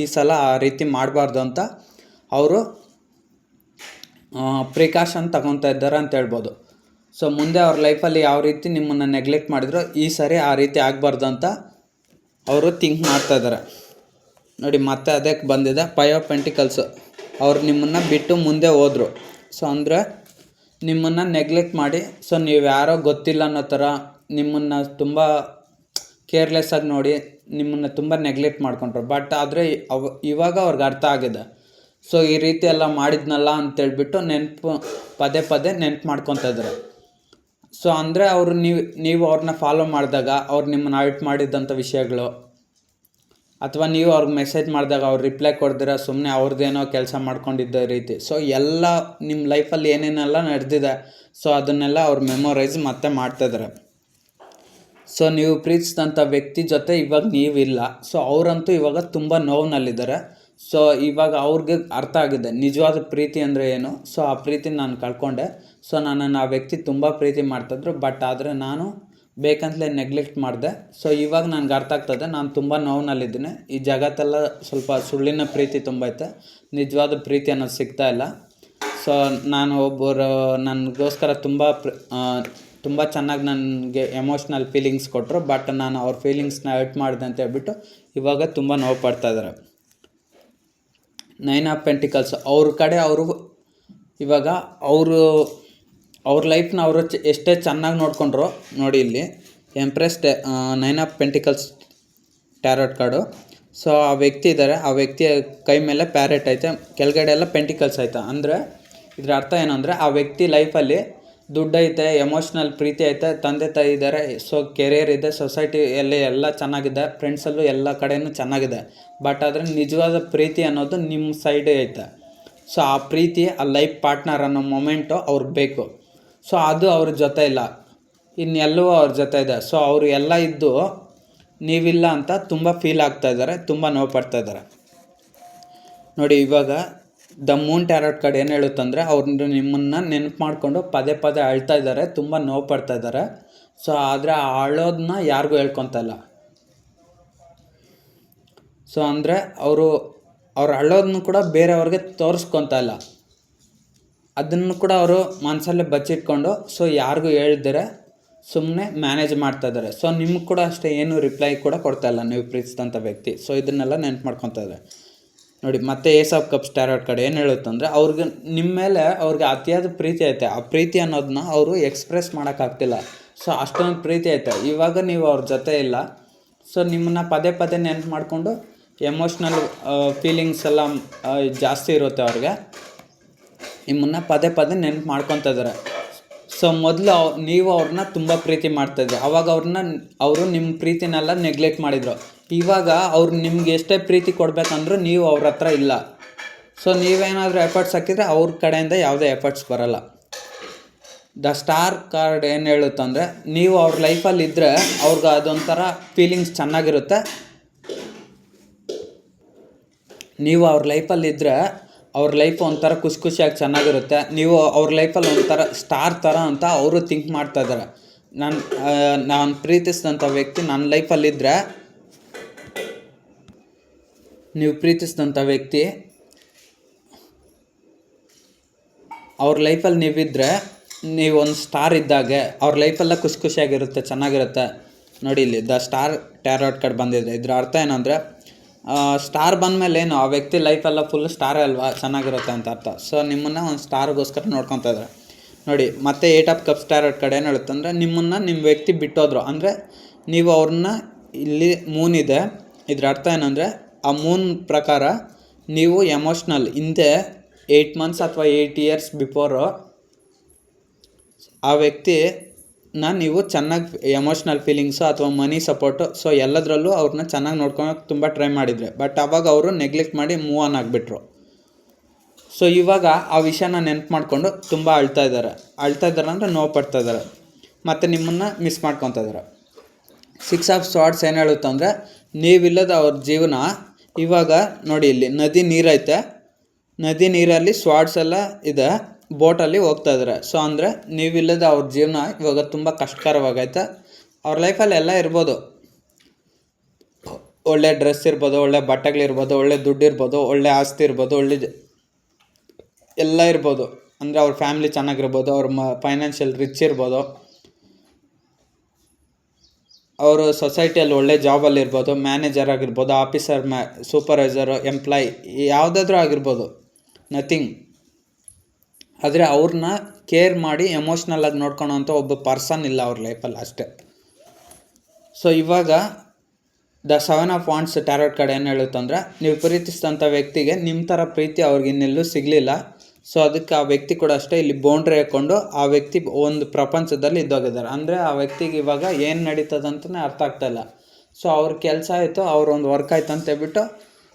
ಈ ಸಲ ಆ ರೀತಿ ಮಾಡಬಾರ್ದು ಅಂತ ಅವರು ಪ್ರಿಕಾಷನ್ ತಗೊತಾ ಇದ್ದಾರೆ ಅಂತ ಹೇಳ್ಬೋದು. ಸೊ ಮುಂದೆ ಅವ್ರ ಲೈಫಲ್ಲಿ ಯಾವ ರೀತಿ ನಿಮ್ಮನ್ನು ನೆಗ್ಲೆಕ್ಟ್ ಮಾಡಿದ್ರು, ಈ ಸರಿ ಆ ರೀತಿ ಆಗಬಾರ್ದು ಅಂತ ಅವರು ಥಿಂಕ್ ಮಾಡ್ತಾ ಇದ್ದಾರೆ. ನೋಡಿ, ಮತ್ತೆ ಅದಕ್ಕೆ ಬಂದಿದೆ 5 ಆಫ್ ಪೆಂಟಿಕಲ್ಸು. ಅವ್ರು ನಿಮ್ಮನ್ನು ಬಿಟ್ಟು ಮುಂದೆ ಹೋದರು. ಸೊ ಅಂದರೆ ನಿಮ್ಮನ್ನು ನೆಗ್ಲೆಕ್ಟ್ ಮಾಡಿ, ಸೊ ನೀವು ಯಾರೋ ಗೊತ್ತಿಲ್ಲ ಅನ್ನೋ ಥರ ನಿಮ್ಮನ್ನು ತುಂಬ ಕೇರ್ಲೆಸ್ಸಾಗಿ ನೋಡಿ ನಿಮ್ಮನ್ನು ತುಂಬ ನೆಗ್ಲೆಕ್ಟ್ ಮಾಡ್ಕೊಂಡ್ರು. ಬಟ್ ಆದರೆ ಇವಾಗ ಅವ್ರಿಗೆ ಅರ್ಥ ಆಗಿದೆ. ಸೊ ಈ ರೀತಿ ಎಲ್ಲ ಮಾಡಿದ್ನಲ್ಲ ಅಂತೇಳ್ಬಿಟ್ಟು ಪದೇ ಪದೇ ನೆನ್ಪು ಮಾಡ್ಕೊತಾ ಇದ್ದಾರೆ. ಸೊ ಅಂದರೆ ನೀವು ಅವ್ರನ್ನ ಫಾಲೋ ಮಾಡಿದಾಗ ಅವ್ರು ನಿಮ್ಮನ್ನು ಹರ್ಟ್ ಮಾಡಿದ್ದಂಥ ವಿಷಯಗಳು, ಅಥವಾ ನೀವು ಅವ್ರಿಗೆ ಮೆಸೇಜ್ ಮಾಡಿದಾಗ ಅವ್ರು ರಿಪ್ಲೈ ಕೊಡ್ದಿರ ಸುಮ್ಮನೆ ಅವ್ರದ್ದೇನೋ ಕೆಲಸ ಮಾಡ್ಕೊಂಡಿದ್ದ ರೀತಿ. ಸೊ ಎಲ್ಲ ನಿಮ್ಮ ಲೈಫಲ್ಲಿ ಏನೇನೆಲ್ಲ ನಡೆದಿದೆ, ಸೊ ಅದನ್ನೆಲ್ಲ ಅವ್ರು ಮೆಮೊರೈಸ್ ಮತ್ತೆ ಮಾಡ್ತಾಯಿದ್ದಾರೆ. ಸೊ ನೀವು ಪ್ರೀತಿಸಿದಂಥ ವ್ಯಕ್ತಿ ಜೊತೆ ಇವಾಗ ನೀವಿಲ್ಲ. ಸೊ ಅವರಂತೂ ಇವಾಗ ತುಂಬ ನೋವಿನಲ್ಲಿದ್ದಾರೆ. ಸೊ ಇವಾಗ ಅವ್ರಿಗೆ ಅರ್ಥ ಆಗಿದೆ ನಿಜವಾದ ಪ್ರೀತಿ ಅಂದರೆ ಏನು. ಸೊ ಆ ಪ್ರೀತಿ ನಾನು ಕಳ್ಕೊಂಡೆ. ಸೊ ನನ್ನನ್ನು ಆ ವ್ಯಕ್ತಿ ತುಂಬ ಪ್ರೀತಿ ಮಾಡ್ತಾಯಿದ್ರು, ಬಟ್ ಆದರೆ ನಾನು ಬೇಕಂತಲೇ ನೆಗ್ಲೆಕ್ಟ್ ಮಾಡಿದೆ. ಸೊ ಇವಾಗ ನನಗೆ ಅರ್ಥ ಆಗ್ತದೆ, ನಾನು ತುಂಬ ನೋವಿನಲ್ಲಿದ್ದೀನಿ. ಈ ಜಗತ್ತೆಲ್ಲ ಸ್ವಲ್ಪ ಸುಳ್ಳಿನ ಪ್ರೀತಿ ತುಂಬ ಐತೆ, ನಿಜವಾದ ಪ್ರೀತಿ ಅನ್ನೋದು ಸಿಗ್ತಾ ಇಲ್ಲ. ಸೊ ನಾನು ನನಗೋಸ್ಕರ ತುಂಬ ಚೆನ್ನಾಗಿ ನನಗೆ ಎಮೋಷ್ನಲ್ ಫೀಲಿಂಗ್ಸ್ ಕೊಟ್ಟರು, ಬಟ್ ನಾನು ಅವ್ರ ಫೀಲಿಂಗ್ಸ್ನ ಹರ್ಟ್ ಮಾಡಿದೆ ಅಂತ ಹೇಳ್ಬಿಟ್ಟು ಇವಾಗ ತುಂಬ ನೋವು ಪಡ್ತಾಯಿದ್ದಾರೆ. 9 ಆಫ್ ಪೆಂಟಿಕಲ್ಸ್ ಅವ್ರ ಕಡೆ ಇವಾಗ ಅವ್ರ ಲೈಫ್ನ ಅವರು ಎಷ್ಟೇ ಚೆನ್ನಾಗಿ ನೋಡಿಕೊಂಡ್ರು. ನೋಡಿ ಇಲ್ಲಿ empress 9 of pentacles tarot card. So ಆ ವ್ಯಕ್ತಿ ಇದ್ದಾರೆ, ಆ ವ್ಯಕ್ತಿಯ ಕೈ ಮೇಲೆ ಪ್ಯಾರೆಟ್ ಐತೆ, ಕೆಳಗಡೆ ಎಲ್ಲ ಪೆಂಟಿಕಲ್ಸ್ ಐತೆ. ಅಂದರೆ ಇದರ ಅರ್ಥ ಏನಂದರೆ ಆ ವ್ಯಕ್ತಿ ಲೈಫಲ್ಲಿ ದುಡ್ಡು ಐತೆ, ಎಮೋಷ್ನಲ್ ಪ್ರೀತಿ ಐತೆ, ತಂದೆ ತಾಯಿ ಇದ್ದಾರೆ, ಸೊ ಕೆರಿಯರ್ ಇದೆ, ಸೊಸೈಟಿಯಲ್ಲಿ ಎಲ್ಲ ಚೆನ್ನಾಗಿದೆ, ಫ್ರೆಂಡ್ಸಲ್ಲೂ ಎಲ್ಲ ಕಡೆಯೂ ಚೆನ್ನಾಗಿದೆ. ಬಟ್ ಆದರೆ ನಿಜವಾದ ಪ್ರೀತಿ ಅನ್ನೋದು ನಿಮ್ಮ ಸೈಡೇ ಐತೆ. ಸೊ ಆ ಪ್ರೀತಿ, ಆ ಲೈಫ್ ಪಾರ್ಟ್ನರ್ ಅನ್ನೋ ಮೊಮೆಂಟು ಅವ್ರಿಗೆ ಬೇಕು. ಸೊ ಅದು ಅವ್ರ ಜೊತೆ ಇಲ್ಲ, ಇನ್ನೆಲ್ಲವೂ ಅವ್ರ ಜೊತೆ ಇದೆ. ಸೊ ಅವರು ಎಲ್ಲ ಇದ್ದು ನೀವಿಲ್ಲ ಅಂತ ತುಂಬ ಫೀಲ್ ಆಗ್ತಾಯಿದ್ದಾರೆ, ತುಂಬ ನೋವು ಪಡ್ತಾಯಿದ್ದಾರೆ. ನೋಡಿ, ಇವಾಗ ದ ಮೂನ್ ಟ್ಯಾರೋಟ್ ಕಾರ್ಡ್ ಏನು ಹೇಳುತ್ತಂದರೆ, ಅವ್ರು ನಿಮ್ಮನ್ನು ನೆನಪು ಮಾಡಿಕೊಂಡು ಪದೇ ಪದೇ ಅಳ್ತಾ ಇದ್ದಾರೆ, ತುಂಬ ನೋವು ಪಡ್ತಾ ಇದ್ದಾರೆ. ಸೊ ಆದರೆ ಆ ಅಳೋದನ್ನ ಯಾರಿಗೂ ಹೇಳ್ಕೊತ ಇಲ್ಲ. ಸೊ ಅಂದರೆ ಅವ್ರು ಅಳೋದನ್ನು ಕೂಡ ಬೇರೆಯವ್ರಿಗೆ ತೋರಿಸ್ಕೊತ ಇಲ್ಲ, ಅದನ್ನು ಕೂಡ ಅವರು ಮನಸ್ಸಲ್ಲೇ ಬಚ್ಚಿಟ್ಕೊಂಡು ಸೊ ಯಾರಿಗೂ ಹೇಳ್ದಿರೆ ಸುಮ್ಮನೆ ಮ್ಯಾನೇಜ್ ಮಾಡ್ತಾಯಿದ್ದಾರೆ. ಸೊ ನಿಮ್ಗೆ ಕೂಡ ಅಷ್ಟೇ ಏನು ರಿಪ್ಲೈ ಕೂಡ ಕೊಡ್ತಾಯಿಲ್ಲ ನೀವು ಪ್ರೀತಿಸಿದಂಥ ವ್ಯಕ್ತಿ. ಸೊ ಇದನ್ನೆಲ್ಲ ನೆನ್ಪು ಮಾಡ್ಕೊತಾ ಇದ್ದಾರೆ. ನೋಡಿ, ಮತ್ತೆ ಏಸ್ ಆಫ್ ಕಪ್ಸ್ ಟ್ಯಾರೋಟ್ ಕಡೆ ಏನು ಹೇಳುತ್ತಂದರೆ, ಅವ್ರಿಗೆ ನಿಮ್ಮ ಮೇಲೆ ಅವ್ರಿಗೆ ಅತಿಯಾದ ಪ್ರೀತಿ ಐತೆ. ಆ ಪ್ರೀತಿ ಅನ್ನೋದನ್ನ ಅವರು ಎಕ್ಸ್ಪ್ರೆಸ್ ಮಾಡೋಕ್ಕಾಗ್ತಿಲ್ಲ. ಸೊ ಅಷ್ಟೊಂದು ಪ್ರೀತಿ ಐತೆ. ಇವಾಗ ನೀವು ಅವ್ರ ಜೊತೆ ಇಲ್ಲ. ಸೊ ನಿಮ್ಮನ್ನು ಪದೇ ಪದೇ ನೆನ್ಪು ಮಾಡಿಕೊಂಡು ಎಮೋಷ್ನಲ್ ಫೀಲಿಂಗ್ಸ್ ಎಲ್ಲ ಜಾಸ್ತಿ ಇರುತ್ತೆ ಅವ್ರಿಗೆ. ನಿಮ್ಮನ್ನು ಪದೇ ಪದೇ ನೆನ್ಪು ಮಾಡ್ಕೊತಾ ಇದ್ದಾರೆ. ಸೊ ಮೊದಲು ನೀವು ಅವ್ರನ್ನ ತುಂಬ ಪ್ರೀತಿ ಮಾಡ್ತಾಯಿದ್ರಿ. ಆವಾಗ ಅವರು ನಿಮ್ಮ ಪ್ರೀತಿನೆಲ್ಲ ನೆಗ್ಲೆಕ್ಟ್ ಮಾಡಿದರು. ಇವಾಗ ಅವ್ರು ನಿಮ್ಗೆ ಎಷ್ಟೇ ಪ್ರೀತಿ ಕೊಡಬೇಕಂದ್ರೂ ನೀವು ಅವ್ರ ಹತ್ರ ಇಲ್ಲ. ಸೊ ನೀವೇನಾದರೂ ಎಫರ್ಟ್ಸ್ ಹಾಕಿದರೆ ಅವ್ರ ಕಡೆಯಿಂದ ಯಾವುದೇ ಎಫರ್ಟ್ಸ್ ಬರೋಲ್ಲ. ದ ಸ್ಟಾರ್ ಕಾರ್ಡ್ ಏನು ಹೇಳುತ್ತಂದರೆ, ನೀವು ಅವ್ರ ಲೈಫಲ್ಲಿ ಇದ್ದರೆ ಅವ್ರಿಗೆ ಅದೊಂಥರ ಫೀಲಿಂಗ್ಸ್ ಚೆನ್ನಾಗಿರುತ್ತೆ. ನೀವು ಅವ್ರ ಲೈಫಲ್ಲಿದ್ದರೆ ಅವ್ರ ಲೈಫ್ ಒಂಥರ ಖುಷಿಯಾಗಿ ಚೆನ್ನಾಗಿರುತ್ತೆ. ನೀವು ಅವ್ರ ಲೈಫಲ್ಲಿ ಒಂಥರ ಸ್ಟಾರ್ ಥರ ಅಂತ ಅವರು ಥಿಂಕ್ ಮಾಡ್ತಾಯಿದ್ದಾರೆ. ನಾನು ಪ್ರೀತಿಸಿದಂಥ ವ್ಯಕ್ತಿ ನನ್ನ ಲೈಫಲ್ಲಿದ್ದರೆ, ನೀವು ಪ್ರೀತಿಸಿದಂಥ ವ್ಯಕ್ತಿ ಅವ್ರ ಲೈಫಲ್ಲಿ ನೀವಿದ್ದರೆ ನೀವು ಒಂದು ಸ್ಟಾರ್ ಇದ್ದಾಗೆ. ಅವ್ರ ಲೈಫೆಲ್ಲ ಖುಷಿಯಾಗಿರುತ್ತೆ, ಚೆನ್ನಾಗಿರುತ್ತೆ. ನೋಡಿ, ಇಲ್ಲಿ ದ ಸ್ಟಾರ್ ಟ್ಯಾರೋಟ್ ಕಾರ್ಡ್ ಬಂದಿದೆ. ಇದ್ರ ಅರ್ಥ ಏನಂದರೆ, ಸ್ಟಾರ್ ಬಂದಮೇಲೆ ಏನು ಆ ವ್ಯಕ್ತಿ ಲೈಫೆಲ್ಲ ಫುಲ್ ಸ್ಟಾರೇ ಅಲ್ವಾ, ಚೆನ್ನಾಗಿರುತ್ತೆ ಅಂತ ಅರ್ಥ. ಸೊ ನಿಮ್ಮನ್ನು ಒಂದು ಸ್ಟಾರ್ಗೋಸ್ಕರ ನೋಡ್ಕೊತಾ ಇದ್ದಾರೆ. ನೋಡಿ, ಮತ್ತೆ eight of cups tarot card ಏನು ಹೇಳುತ್ತಂದರೆ, ನಿಮ್ಮ ವ್ಯಕ್ತಿ ಬಿಟ್ಟೋದ್ರು ಅಂದರೆ ನೀವು ಅವ್ರನ್ನ, ಇಲ್ಲಿ ಮೂನ್ ಇದೆ. ಇದ್ರ ಅರ್ಥ ಏನಂದರೆ, ಆ ಮೂನ್ ಪ್ರಕಾರ ನೀವು ಎಮೋಷ್ನಲ್ ಹಿಂದೆ 8 months ಅಥವಾ 8 years ಬಿಫೋರು ಆ ವ್ಯಕ್ತಿನ ನೀವು ಚೆನ್ನಾಗಿ ಎಮೋಷ್ನಲ್ ಫೀಲಿಂಗ್ಸು ಅಥವಾ ಮನಿ ಸಪೋರ್ಟು, ಸೊ ಎಲ್ಲದರಲ್ಲೂ ಅವ್ರನ್ನ ಚೆನ್ನಾಗಿ ನೋಡ್ಕೊಳಕ್ಕೆ ತುಂಬ ಟ್ರೈ ಮಾಡಿದರೆ. ಬಟ್ ಆವಾಗ ಅವರು ನೆಗ್ಲೆಕ್ಟ್ ಮಾಡಿ ಮೂವ್ ಆನ್ ಆಗಿಬಿಟ್ರು. ಸೊ ಇವಾಗ ಆ ವಿಷಯನ ನೆನಪು ಮಾಡಿಕೊಂಡು ತುಂಬ ಅಳ್ತಾ ಇದ್ದಾರೆ ಅಂದರೆ ನೋವು ಪಡ್ತಾ ಇದ್ದಾರೆ, ಮತ್ತು ನಿಮ್ಮನ್ನು ಮಿಸ್ ಮಾಡ್ಕೊತಾ ಇದ್ದಾರೆ. 6 of Swords ಏನು ಹೇಳುತ್ತಂದರೆ, ನೀವಿಲ್ಲದ ಅವ್ರ ಜೀವನ ಇವಾಗ ನೋಡಿ, ಇಲ್ಲಿ ನದಿ ನೀರೈತೆ, ನದಿ ನೀರಲ್ಲಿ ಸ್ವಾಡ್ಸ್ ಎಲ್ಲ ಇದೆ, ಬೋಟಲ್ಲಿ ಹೋಗ್ತಾ ಇದ್ದಾರೆ. ಸೊ ಅಂದರೆ ನೀವಿಲ್ಲದ ಅವ್ರ ಜೀವನ ಇವಾಗ ತುಂಬ ಕಷ್ಟಕರವಾಗೈತೆ. ಅವ್ರ ಲೈಫಲ್ಲಿ ಎಲ್ಲ ಇರ್ಬೋದು, ಒಳ್ಳೆ ಡ್ರೆಸ್ ಇರ್ಬೋದು, ಒಳ್ಳೆ ಬಟ್ಟೆಗಳಿರ್ಬೋದು, ಒಳ್ಳೆ ದುಡ್ಡು ಇರ್ಬೋದು, ಒಳ್ಳೆ ಆಸ್ತಿ ಇರ್ಬೋದು, ಎಲ್ಲ ಇರ್ಬೋದು. ಅಂದರೆ ಅವ್ರ ಫ್ಯಾಮಿಲಿ ಚೆನ್ನಾಗಿರ್ಬೋದು, ಅವ್ರ ಫೈನಾನ್ಷಿಯಲ್ ರಿಚ್ ಇರ್ಬೋದು, ಅವರು ಸೊಸೈಟಿಯಲ್ಲಿ ಒಳ್ಳೆ ಜಾಬಲ್ಲಿ ಇರ್ಬೋದು, ಮ್ಯಾನೇಜರ್ ಆಗಿರ್ಬೋದು, ಆಫೀಸರ್, ಸೂಪರ್ವೈಸರು, ಎಂಪ್ಲಾಯ್, ಯಾವುದಾದ್ರೂ ಆಗಿರ್ಬೋದು, ನಥಿಂಗ್. ಆದರೆ ಅವ್ರನ್ನ ಕೇರ್ ಮಾಡಿ ಎಮೋಷ್ನಲಾಗಿ ನೋಡ್ಕೊಳೋ ಅಂಥ ಒಬ್ಬ ಪರ್ಸನ್ ಇಲ್ಲ ಅವ್ರ ಲೈಫಲ್ಲಿ ಅಷ್ಟೇ. ಸೊ ಇವಾಗ the 7 of Wands tarot card ಏನು ಹೇಳುತ್ತಂದರೆ, ನೀವು ಪ್ರೀತಿಸಿದಂಥ ವ್ಯಕ್ತಿಗೆ ನಿಮ್ಮ ಥರ ಪ್ರೀತಿ ಅವ್ರಿಗೆ ಇನ್ನೆಲ್ಲೂ ಸಿಗಲಿಲ್ಲ. ಸೊ ಅದಕ್ಕೆ ಆ ವ್ಯಕ್ತಿ ಕೂಡ ಅಷ್ಟೇ ಇಲ್ಲಿ ಬೌಂಡ್ರಿ ಹಾಕ್ಕೊಂಡು ಆ ವ್ಯಕ್ತಿ ಒಂದು ಪ್ರಪಂಚದಲ್ಲಿ ಇದ್ದೋಗಿದ್ದಾರೆ. ಅಂದರೆ ಆ ವ್ಯಕ್ತಿಗೆ ಇವಾಗ ಏನು ನಡೀತದಂತಲೇ ಅರ್ಥ ಆಗ್ತಾಯಿಲ್ಲ. ಸೊ ಅವ್ರ ಕೆಲಸ ಆಯಿತು, ಅವ್ರೊಂದು ವರ್ಕ್ ಆಯ್ತು ಅಂತ ಹೇಳ್ಬಿಟ್ಟು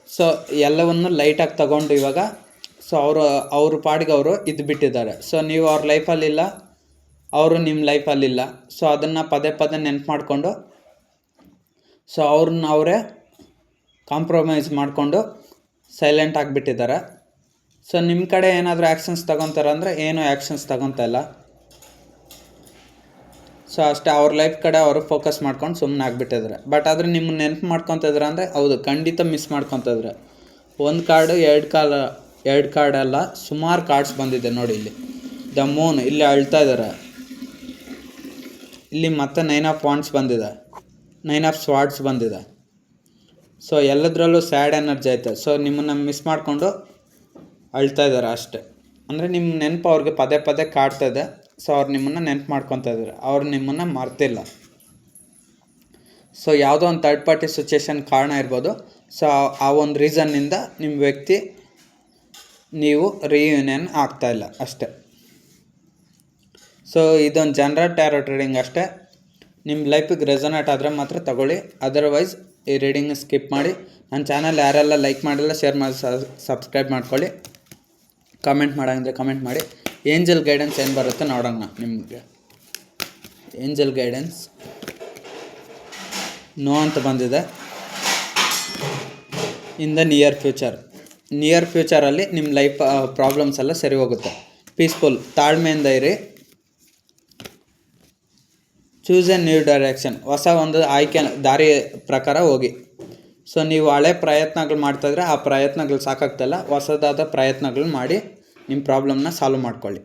ಸೊ ಎಲ್ಲವನ್ನು ಲೈಟಾಗಿ ತಗೊಂಡು ಇವಾಗ ಸೊ ಅವ್ರ ಪಾಡಿಗೆ ಅವರು ಇದ್ದುಬಿಟ್ಟಿದ್ದಾರೆ. ಸೊ ನೀವು ಅವ್ರ ಲೈಫಲ್ಲಿಲ್ಲ, ಅವರು ನಿಮ್ಮ ಲೈಫಲ್ಲಿಲ್ಲ. ಸೊ ಅದನ್ನು ಪದೇ ಪದೇ ನೆನಪು ಮಾಡಿಕೊಂಡು ಸೊ ಅವ್ರನ್ನ ಅವರೇ ಕಾಂಪ್ರಮೈಸ್ ಮಾಡಿಕೊಂಡು ಸೈಲೆಂಟ್ ಆಗಿಬಿಟ್ಟಿದ್ದಾರೆ. ಸೊ ನಿಮ್ಮ ಕಡೆ ಏನಾದರೂ ಆ್ಯಕ್ಷನ್ಸ್ ತೊಗೊತಾರೆ ಅಂದರೆ ಏನೂ ಆ್ಯಕ್ಷನ್ಸ್ ತೊಗೊತಾ ಇಲ್ಲ. ಸೊ ಅಷ್ಟೇ, ಅವ್ರ ಲೈಫ್ ಕಡೆ ಅವರು ಫೋಕಸ್ ಮಾಡ್ಕೊಂಡು ಸುಮ್ಮನೆ ಆಗಿಬಿಟ್ಟಿದ್ದಾರೆ. ಬಟ್ ಆದರೆ ನಿಮ್ಮನ್ನು ನೆನಪು ಮಾಡ್ಕೊತಿದ್ರೆ ಅಂದರೆ ಹೌದು, ಖಂಡಿತ ಮಿಸ್ ಮಾಡ್ಕೊತಿದ್ರೆ. ಒಂದು ಕಾರ್ಡು, 2 ಕಾರ್ಡ್ ಅಲ್ಲ, ಸುಮಾರು ಕಾರ್ಡ್ಸ್ ಬಂದಿದೆ. ನೋಡಿ, ಇಲ್ಲಿ ದ ಮೂನ್, ಇಲ್ಲಿ ಅಳ್ತಾ ಇದ್ದಾರೆ. ಇಲ್ಲಿ ಮತ್ತೆ 9 of Wands ಬಂದಿದೆ, 9 of Swords ಬಂದಿದೆ. ಸೊ ಎಲ್ಲದರಲ್ಲೂ ಸ್ಯಾಡ್ ಎನರ್ಜಿ ಐತೆ. ಸೊ ನಿಮ್ಮನ್ನು ಮಿಸ್ ಮಾಡಿಕೊಂಡು ಅಳ್ತಾ ಇದ್ದಾರೆ ಅಷ್ಟೇ. ಅಂದರೆ ನಿಮ್ಮ ನೆನಪು ಅವ್ರಿಗೆ ಪದೇ ಪದೇ ಕಾಡ್ತಾ ಇದೆ. ಸೊ ಅವ್ರು ನಿಮ್ಮನ್ನು ನೆನಪು ಮಾಡ್ಕೊತಾ ಇದ್ದಾರೆ, ಅವ್ರು ನಿಮ್ಮನ್ನು ಮರ್ತಿಲ್ಲ. ಸೊ ಯಾವುದೋ ಒಂದು ಥರ್ಡ್ ಪಾರ್ಟಿ ಸಿಚುವೇಶನ್ ಕಾರಣ ಇರ್ಬೋದು. ಸೊ ಆ ಒಂದು ರೀಸನ್ನಿಂದ ನಿಮ್ಮ ವ್ಯಕ್ತಿ ನೀವು ರಿಯೂನಿಯನ್ ಆಗ್ತಾಯಿಲ್ಲ ಅಷ್ಟೇ. ಸೊ ಇದೊಂದು ಜನರಲ್ ಟ್ಯಾರೋಟ್ ರೀಡಿಂಗ್ ಅಷ್ಟೇ. ನಿಮ್ಮ ಲೈಫಿಗೆ ರೆಸೊನೇಟ್ ಆದರೆ ಮಾತ್ರ ತಗೊಳ್ಳಿ, ಅದರ್ವೈಸ್ ಈ ರೀಡಿಂಗ್ ಸ್ಕಿಪ್ ಮಾಡಿ. ನನ್ನ ಚಾನಲ್ ಯಾರೆಲ್ಲ ಲೈಕ್ ಮಾಡಿಲ್ಲ, ಶೇರ್ ಮಾಡಿ, ಸಬ್ಸ್ಕ್ರೈಬ್ ಮಾಡ್ಕೊಳ್ಳಿ. ಕಾಮೆಂಟ್ ಮಾಡೋಂದ್ರೆ ಕಮೆಂಟ್ ಮಾಡಿ. ಏಂಜಲ್ ಗೈಡೆನ್ಸ್ ಏನು ಬರುತ್ತೆ ನೋಡೋಣ. ನಿಮಗೆ ಏಂಜಲ್ ಗೈಡೆನ್ಸ್ ನೋ ಅಂತ ಬಂದಿದೆ. ಇನ್ ದ ನಿಯರ್ ಫ್ಯೂಚರಲ್ಲಿ ನಿಮ್ಮ ಲೈಫ್ ಪ್ರಾಬ್ಲಮ್ಸ್ ಎಲ್ಲ ಸರಿ ಹೋಗುತ್ತೆ. ಪೀಸ್ಫುಲ್, ತಾಳ್ಮೆಯಿಂದ ಇರಿ. ಚೂಸ್ ಎ ನ್ಯೂ ಡೈರೆಕ್ಷನ್, ಹೊಸ ಒಂದು ಆಯ್ಕೆ ದಾರಿ ಪ್ರಕಾರ ಹೋಗಿ. ಸೊ ನೀವು ಹಳೆ ಪ್ರಯತ್ನಗಳು ಮಾಡ್ತಾಯಿದ್ರೆ ಆ ಪ್ರಯತ್ನಗಳು ಸಾಕಾಗ್ತಲ್ಲ, ಹೊಸದಾದ ಪ್ರಯತ್ನಗಳು ಮಾಡಿ ನಿಮ್ಮ ಪ್ರಾಬ್ಲಮ್ನ ಸಾಲ್ವ್ ಮಾಡ್ಕೊಳ್ಳಿ.